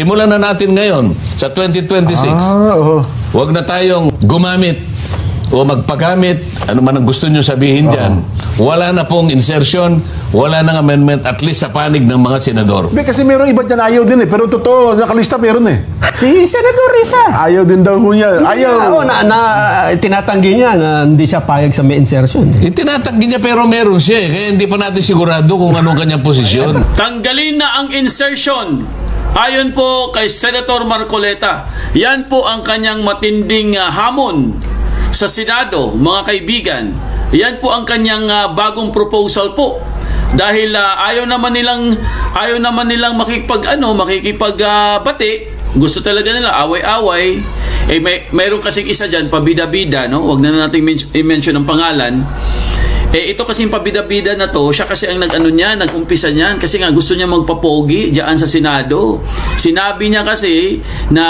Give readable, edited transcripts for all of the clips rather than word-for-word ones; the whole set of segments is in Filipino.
simulan na natin ngayon sa 2026. Huwag na tayong gumamit o magpagamit, ano man ang gusto nyo sabihin dyan. Wala na pong insertion, wala nang amendment, at least sa panig ng mga senador. Kasi meron iba dyan ayaw din eh. Pero totoo, nakalista meron eh. Si Senador Risa. Ayaw din daw ho niya. Ayaw. Tinatanggi niya na hindi siya payag sa may insertion. Itinatanggi niya pero meron siya eh. Kaya hindi pa natin sigurado kung anong kanyang posisyon. Tanggalin na ang insertion. Ayon po kay Senator Marcoleta, yan po ang kanyang matinding hamon sa Senado, mga kaibigan. Yan po ang kanyang bagong proposal po. Dahil ayaw naman nilang makikipagbati. Gusto talaga nila away-away. Mayroon kasing isa diyan, pabida-bida, no? Wag na nating i-mention ang pangalan. Ito kasi yung pabida-bida na to, siya kasi ang nag-umpisa niyan kasi nga gusto niya magpapogi diyan sa Senado. Sinabi niya kasi na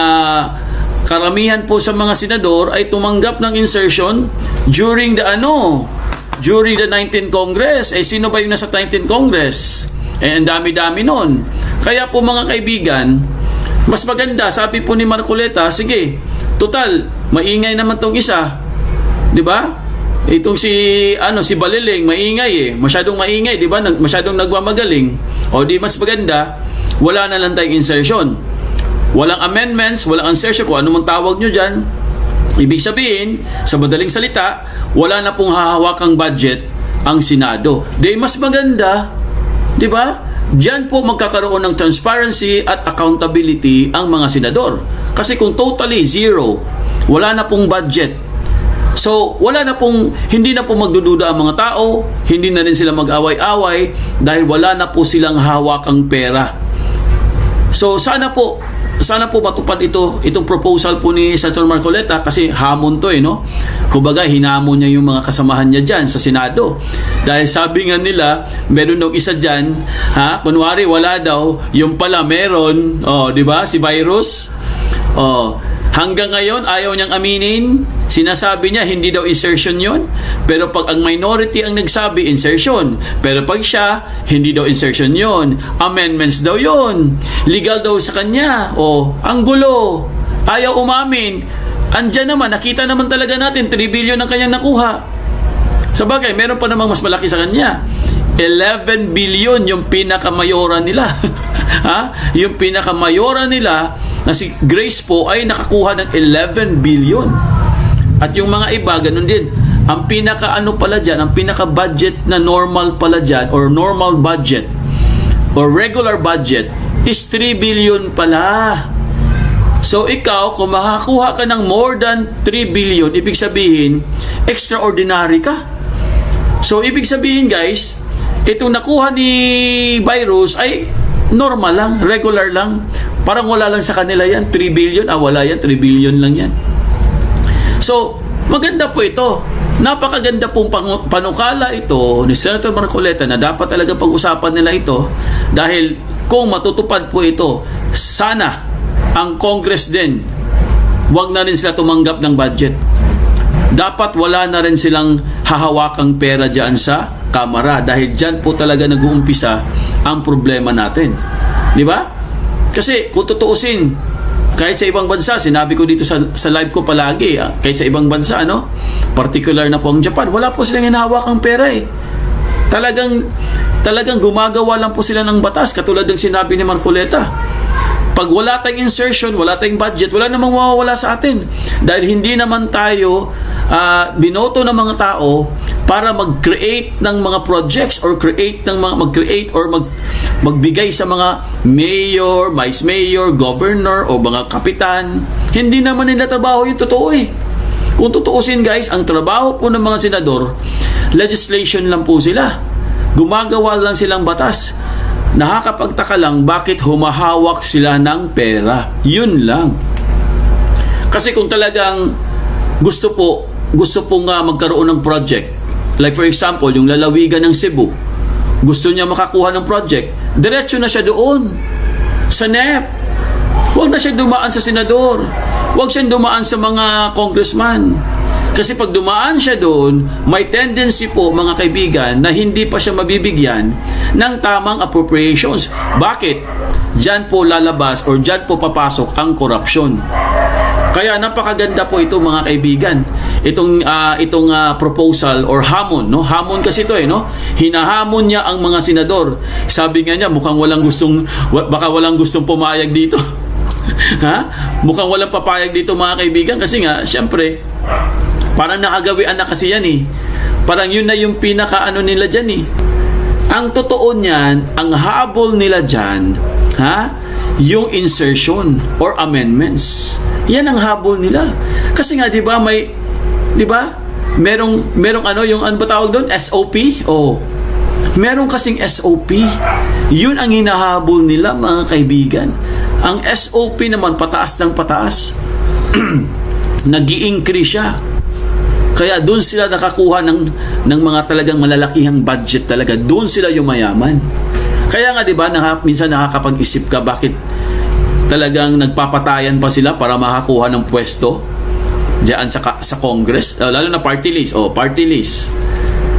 karamihan po sa mga senador ay tumanggap ng insertion during the 19th Congress. Sino ba yung nasa 19th Congress? Ang dami-dami nun. Kaya po mga kaibigan, mas maganda, sabi po ni Marcoleta, sige, total, maingay naman tong isa. 'Di ba? Itong si Baliling, maingay masyadong maingay, 'di ba? Masyadong nagmamagaling. O di mas maganda, wala na lang tayong insertion. Walang amendments, walang insertion, kung ano man tawag nyo dyan. Ibig sabihin, sa madaling salita, wala na pong hahawakang budget ang Senado. Di mas maganda, di ba? Diyan po magkakaroon ng transparency at accountability ang mga senador. Kasi kung totally zero, wala na pong budget. So, hindi na po magdududa ang mga tao, hindi na rin sila mag-away-away dahil wala na po silang hawakang pera. So, sana po matupad itong proposal po ni Senator Marcoleta kasi hamon to no? Kumbaga, hinamon niya yung mga kasamahan niya dyan sa Senado. Dahil sabi nga nila, meron daw isa dyan, kunwari wala daw, yung pala meron, di ba? Si Virus, hanggang ngayon, ayaw niyang aminin. Sinasabi niya, hindi daw insertion yon. Pero pag ang minority ang nagsabi, insertion. Pero pag siya, hindi daw insertion yon. Amendments daw yon. Legal daw sa kanya. Ang gulo. Ayaw umamin. Andyan naman, nakita naman talaga natin, 3 billion ang kanyang nakuha. Sabagay, meron pa namang mas malaki sa kanya. 11 billion yung pinakamayora nila. Yung pinakamayora nila na si Grace po ay nakakuha ng 11 billion. At yung mga iba, ganun din. Ang ang pinaka-budget na normal pala dyan, or normal budget, or regular budget, is 3 billion pala. So, ikaw, kung makakuha ka ng more than 3 billion, ibig sabihin, extraordinary ka. So, ibig sabihin, guys, itong nakuha ni Virus ay normal lang, regular lang. Parang wala lang sa kanila yan, 3 billion. Wala yan, 3 billion lang yan. So, maganda po ito. Napakaganda pong panukala ito ni Senator Marcoleta na dapat talaga pag-usapan nila ito dahil kung matutupad po ito, sana ang Congress din, wag na rin sila tumanggap ng budget. Dapat wala na rin silang hahawakang pera dyan sa Kamara dahil dyan po talaga nag-uumpisa ang problema natin. Di ba? Kasi kung tutuusin, kahit sa ibang bansa, sinabi ko dito sa live ko palagi, kahit sa ibang bansa, particular na po ang Japan, wala po silang hinahawakang pera Talagang gumagawa lang po sila ng batas, katulad ng sinabi ni Marcoleta. Pag wala tayong insertion, wala tayong budget, wala namang mawawala sa atin. Dahil hindi naman tayo binoto ng mga tao para mag-create ng mga projects or magbigay sa mga mayor, vice mayor, governor o mga kapitan. Hindi naman nila trabaho yung totoo Kung tutuusin guys, ang trabaho po ng mga senador, legislation lang po sila. Gumagawa lang silang batas. Nakakapagtaka lang bakit humahawak sila ng pera. Yun lang. Kasi kung talagang gusto po nga magkaroon ng project, like for example, yung lalawigan ng Cebu, gusto niya makakuha ng project, diretso na siya doon sa NEP. Huwag na siya dumaan sa senador. Huwag siya dumaan sa mga congressman. Kasi pag dumaan siya doon, may tendency po mga kaibigan na hindi pa siya mabibigyan ng tamang appropriations. Bakit? Diyan po lalabas or diyan po papasok ang korupsyon. Kaya napakaganda po ito mga kaibigan. Itong proposal or hamon, no? Hamon kasi ito no? Hinahamon niya ang mga senador. Sabi nga niya, baka walang gustong pumayag dito. Ha? Mukhang walang papayag dito mga kaibigan kasi nga, syempre, parang nakagawian na kasi yan eh. Parang yun na yung pinaka-ano nila dyan eh. Ang totoo niyan, ang habol nila dyan, ha? Yung insertion or amendments. Yan ang habol nila. Kasi nga, di ba, merong ano, yung ano ba tawag doon? SOP? Oh. Meron kasing SOP. Yun ang hinahabol nila mga kaibigan. Ang SOP naman, pataas ng pataas. Nag-i-increase siya. Kaya doon sila nakakuha ng mga talagang malalakihang budget talaga. Doon sila yumayaman. Kaya nga 'di ba, minsan nakakapag-isip ka bakit talagang nagpapatayan pa sila para makakuha ng pwesto diyan sa Congress, lalo na party list. Party list.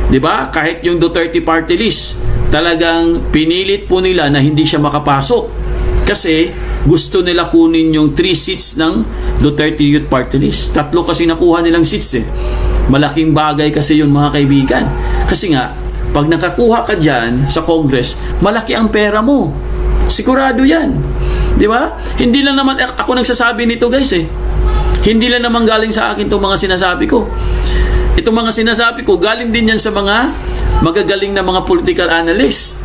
'Di ba? Kahit yung Duterte party list, talagang pinilit po nila na hindi siya makapasok. Kasi gusto nila kunin yung 3 seats ng Duterte Youth Party List. 3 kasi nakuha nilang seats eh. Malaking bagay kasi yun mga kaibigan. Kasi nga, pag nakakuha ka dyan sa Congress, malaki ang pera mo. Sigurado yan. Di ba? Hindi lang naman ako nagsasabi nito guys eh. Hindi lang naman galing sa akin itong mga sinasabi ko. Itong mga sinasabi ko, galing din yan sa mga magagaling na mga political analysts,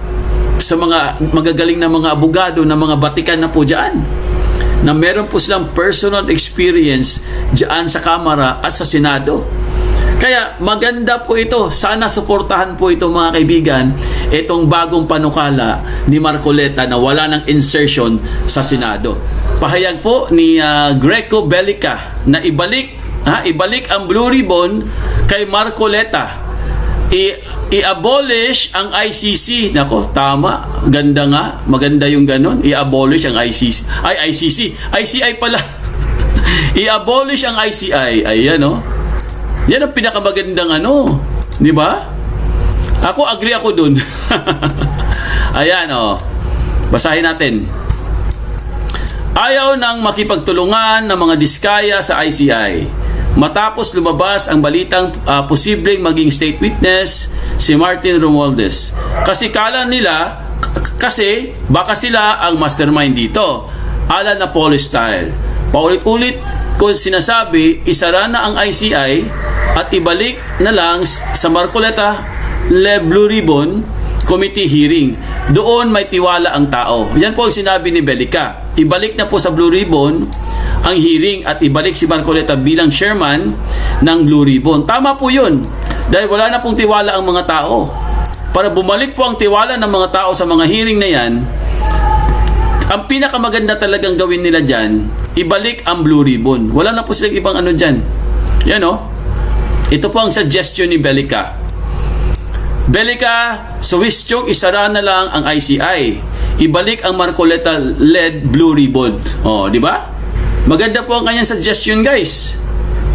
sa mga magagaling na mga abogado, na mga batikan na po dyan, na meron po silang personal experience dyan sa Kamara at sa Senado. Kaya maganda po ito. Sana suportahan po ito mga kaibigan, itong bagong panukala ni Marcoleta na wala ng insertion sa Senado. Pahayag po ni Greco Bellica na ibalik ang Blue Ribbon kay Marcoleta. I-abolish ang ICC. Nako, tama. Ganda nga. Maganda yung ganon. I-abolish ang ICC. ICI pala. I-abolish ang ICI. Ayan, no? Yan ang pinakamagandang ano. Di ba? Ako, agree ako dun. Ayan, oh. Basahin natin. Ayaw nang makipagtulungan ng mga diskaya sa ICI. Matapos lumabas ang balitang posibleng maging state witness si Martin Romualdez. Kasi kala nila, baka sila ang mastermind dito. Ala na police style. Paulit-ulit ko sinasabi, isara na ang ICI at ibalik na lang sa Marcoleta Blue Ribbon Committee hearing. Doon may tiwala ang tao. Yan po ang sinabi ni Bellica. Ibalik na po sa Blue Ribbon ang hearing at ibalik si Marcoleta bilang chairman ng Blue Ribbon. Tama po yun. Dahil wala na pong tiwala ang mga tao. Para bumalik po ang tiwala ng mga tao sa mga hearing na yan, ang pinakamaganda talagang gawin nila dyan, ibalik ang Blue Ribbon. Wala na po silang ibang ano dyan. Yan o. Ito po ang suggestion ni Bellica. Bellica, suwistyong isara na lang ang ICI. Ibalik ang Marcoleta-led Blue Ribbon. Di ba? Maganda po ang kanyang suggestion guys.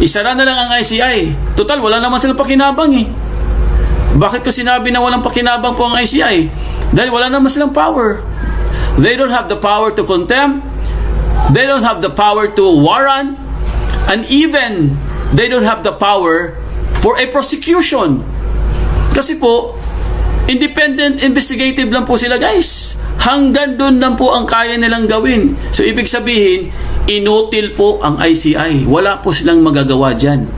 Isara na lang ang ICI. Total, wala naman silang pakinabang eh. Bakit ko sinabi na walang pakinabang po ang ICI? Dahil wala naman silang power. They don't have the power to contempt. They don't have the power to warrant. And even, they don't have the power for a prosecution. Kasi po, independent investigative lang po sila guys. Hanggang doon lang po ang kaya nilang gawin. So, ibig sabihin, inutil po ang ICI. Wala po silang magagawa dyan.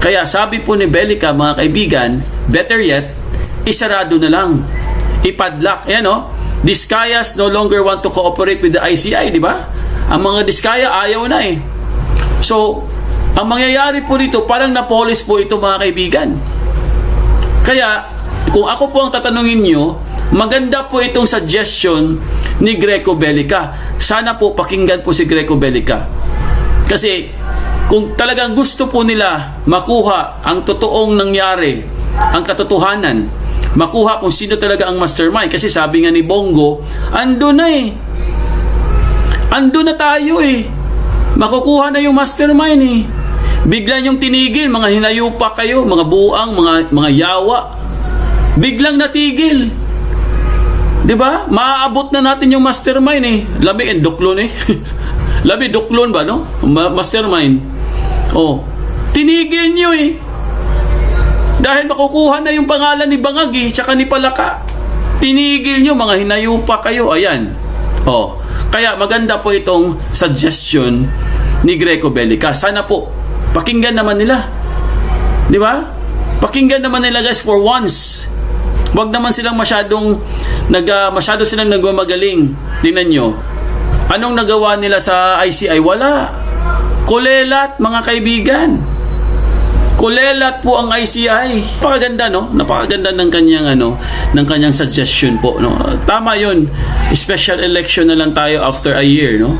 Kaya sabi po ni Bellica, mga kaibigan, better yet, isarado na lang. Ipadlock. Ayan o. Diskayas no longer want to cooperate with the ICI, di ba? Ang mga diskaya ayaw na eh. So, ang mangyayari po dito, parang napolis po ito mga kaibigan. Kaya, kung ako po ang tatanungin nyo, maganda po itong suggestion ni Greco Bellica. Sana po pakinggan po si Greco Bellica. Kasi kung talagang gusto po nila makuha ang totoong nangyari, ang katotohanan, makuha kung sino talaga ang mastermind. Kasi sabi nga ni Bongo, ando na eh. Ando na tayo eh. Makukuha na yung mastermind eh. Bigla niyong tinigil, mga hinayupa kayo, mga buang, mga yawa. Biglang natigil. 'Di ba? Maaabot na natin yung mastermind eh. Labi and duklon eh. Labi duklon ba no? Mastermind. Oh, tinigil niyo eh. Dahil makukuha na yung pangalan ni Bangag tsaka ni Palaka. Tinigil niyo, mga hinayupa kayo. Ayan. Oh, kaya maganda po itong suggestion ni Greco Bellica. Sana po pakinggan naman nila. 'Di ba? Pakinggan naman nila guys for once. Huwag naman silang masyado silang nagmamagaling. Tingnan nyo. Anong nagawa nila sa ICI? Wala. Kulelat, mga kaibigan. Kulelat po ang ICI. Napakaganda, no? Napakaganda ng kanyang suggestion po, no? Tama 'yun. Special election na lang tayo after a year, no?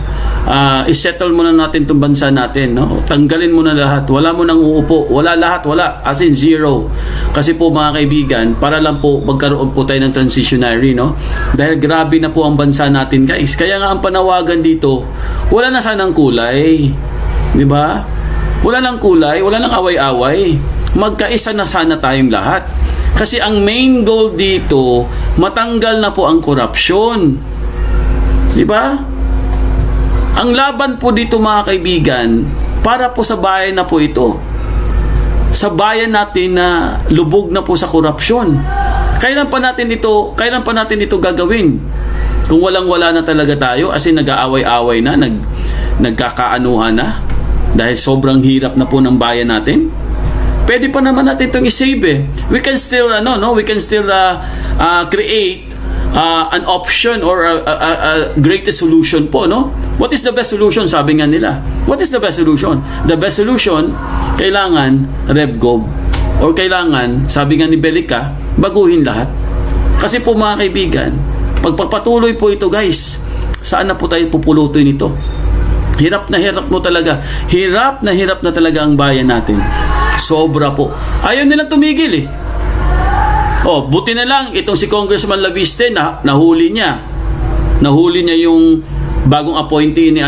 I-settle muna natin 'tong bansa natin, no? Tanggalin mo na lahat. Wala mo nang uupo. Wala lahat, wala. As in zero. Kasi po mga kaibigan, para lang po magkaroon po tayo ng transitionary, no? Dahil grabe na po ang bansa natin, guys. Kaya nga ang panawagan dito, wala na sanang kulay. 'Di ba? Wala nang kulay, wala nang away-away. Magkaisa na sana tayong lahat. Kasi ang main goal dito, matanggal na po ang korupsyon. 'Di ba? Ang laban po dito mga kaibigan, para po sa bayan na po ito. Sa bayan natin na lubog na po sa korupsyon. Kailan pa natin ito gagawin? Kung walang-wala na talaga tayo, as in nag-aaway-away na, nagkakaanuhan na. Dahil sobrang hirap na po ng bayan natin. Pwede pa naman natin itong i-save eh. We can still create an option or a greatest solution po, no? What is the best solution, sabi nga nila? What is the best solution? The best solution, kailangan RevGov. Or kailangan, sabi nga ni Bellica, baguhin lahat. Kasi po mga kaibigan, pagpapatuloy po ito guys, saan na po tayo pupulutin ito? Hirap na hirap mo talaga. Hirap na talaga ang bayan natin. Sobra po. Ayaw nilang tumigil eh. Oh, buti na lang itong si Congressman Laviste nahuli niya. Nahuli niya yung bagong appointee ni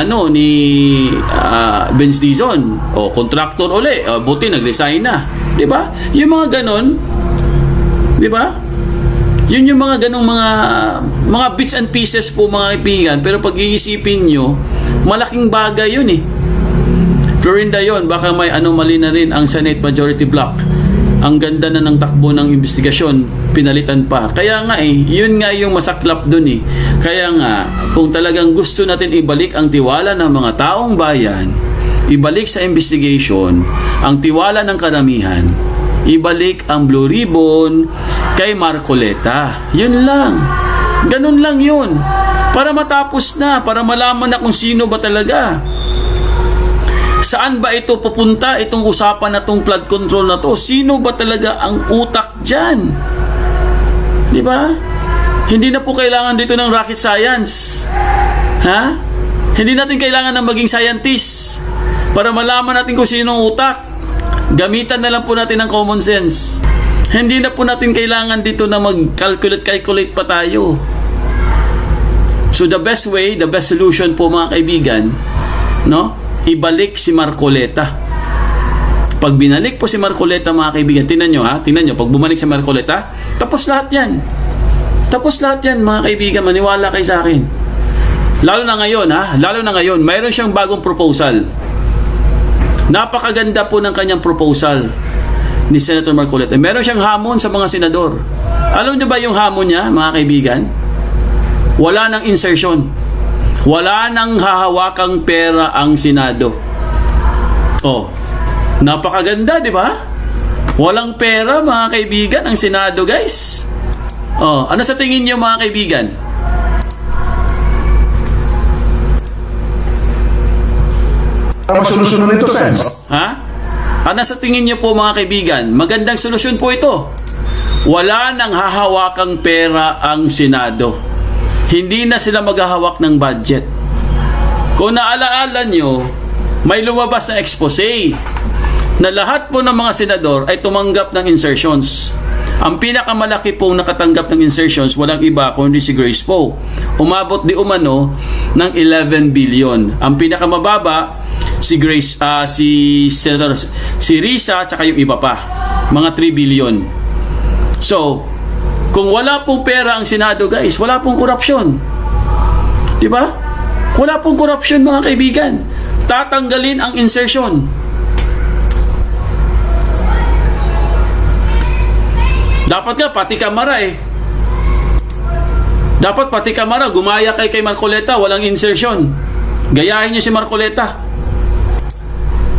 Vince Dizon. Oh, contractor uli. Oh, buti nag-resign na. 'Di ba? Yung mga ganon, 'di ba? Yun yung mga ganong mga bits and pieces po mga kaibigan. Pero pag iisipin nyo, malaking bagay yun eh. Florinda yun, baka may anomaly na rin ang Senate Majority Block. Ang ganda na ng takbo ng investigasyon, pinalitan pa. Kaya nga yun nga yung masaklap dun eh. Kaya nga, kung talagang gusto natin ibalik ang tiwala ng mga taong bayan, ibalik sa investigation ang tiwala ng karamihan, ibalik ang Blue Ribbon kay Marcoleta. Yun lang. Ganun lang yun. Para matapos na, para malaman na kung sino ba talaga. Saan ba ito pupunta, itong usapan na itong flood control na to? Sino ba talaga ang utak dyan? Di ba? Hindi na po kailangan dito ng rocket science. Ha? Hindi natin kailangan ng maging scientist para malaman natin kung sino ang utak. Gamitan na lang po natin ng common sense. Hindi na po natin kailangan dito na mag-calculate pa tayo. So the best way, the best solution po mga kaibigan, no? Ibalik si Marcoleta. Pag binalik po si Marcoleta mga kaibigan, tingnan nyo, pag bumalik si Marcoleta, tapos lahat yan. Tapos lahat yan mga kaibigan, maniwala kayo sa akin. Lalo na ngayon, mayroon siyang bagong proposal. Napakaganda po ng kanyang proposal ni Senator Marcoleta. Meron siyang hamon sa mga senador. Alam niyo ba yung hamon niya, mga kaibigan? Wala nang insertion. Wala nang hahawakang pera ang Senado. Oh, napakaganda, di ba? Walang pera, mga kaibigan, ang Senado, guys. Oh, ano sa tingin niyo, mga kaibigan? Para masolusyonan ito, Sense. Ha? Ano sa tingin niyo po mga kaibigan? Magandang solusyon po ito. Wala nang hahawakang pera ang Senado. Hindi na sila maghahawak ng budget. Kung naalaala nyo, may lumabas na expose na lahat po ng mga senador ay tumanggap ng insertions. Ang pinakamalaki pong nakatanggap ng insertions, walang iba kundi si Grace Poe. Umabot di umano ng 11 billion. Ang pinakamababa, si Grace, si Senator, si Risa, tsaka yung iba pa. Mga 3 billion. So, kung wala pong pera ang Senado, guys, wala pong korupsyon. Di ba? Wala pong korupsyon, mga kaibigan. Tatanggalin ang insertion. Dapat nga, pati Kamara Dapat pati Kamara, gumaya kay Marcoleta, walang insertion. Gayahin niyo si Marcoleta.